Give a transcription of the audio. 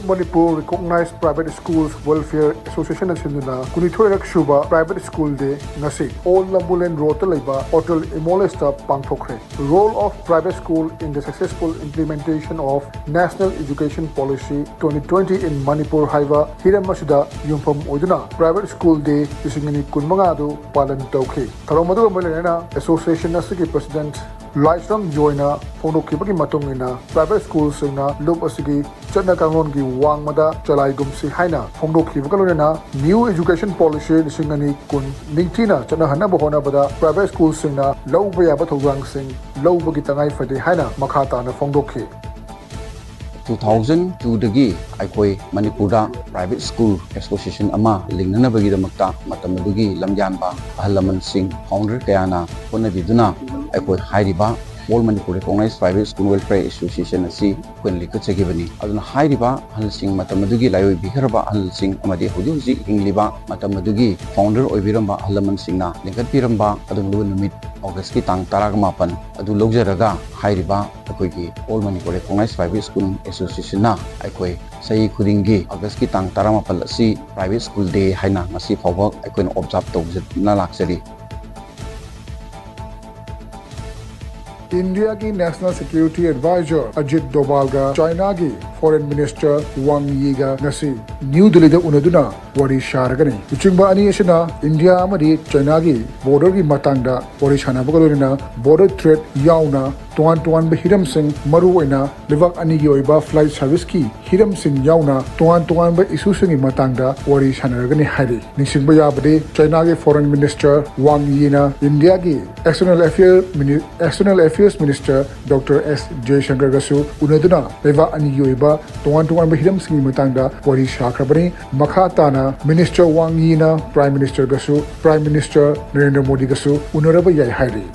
Manipur recognized private schools welfare association asinduna kunithoirak shuba private school day ngasi all Lambulen road laiba hotel imolesta pangthokre. Role of private school in the successful implementation of National Education Policy 2020 in Manipur haiba hiramasuda yumpham oiduna private school day isingani kunmanga du palan tawkhi. Tharomadu malena association asigi president Laisram Joina Fonokibaki Matungina private schools singna loop asigi chana kangon gi wangmada chalai gumsi haina Fondokibakalona new education policy singani kun ningtina chana hana bohona bada private schools singna low baya bathograng sing low bagi tangai fade haina makhata na Fondokhi 2002 dagi aikoi Manipura private school association ama lingnana bagi damakta matamadagi lamjanba ahalaman sing founder kayana ponabiduna aikoi hairiba all Manipur recognized private school welfare association asi kun likachagibani aduna hairiba halsing matamadagi layoi biharba halsing amadi hudi huji hingliba matamadagi founder oibiramba ahalaman singna lingkatpiramba adunglu numit August ki tang 18 adu logjaraga hairiba akoigi all Manipur recognized private school association na aikoi sai khudingi August ki tang 18 asi private school day haina ngasi fawak aikoin observe tawjna laksari India ki National Security Advisor Ajit Doval ga China ki Foreign Minister Wang Yi ga ngasi New Delhi da unaduna wari sharagani uchingba ani asina India amadi China ki border ki matangda wari shana bagalorina border threat yauna tuan hiram sing maru oina lewak ani gi oiba flight service ki hiram sing yauna tuan ba issue sing matangda wari shanaragani hairi ningsingba yabade China ki Foreign Minister Wang Yi na India ki External Affairs Minister Dr. S. Jaishankar gasu unaduna lewak ani gi oiba tuan ba hiram sing matangda wari shakrabani makha tana Minister Wang Yi na Prime Minister gasu Prime Minister Narendra Modi gasu unaraba yai hairi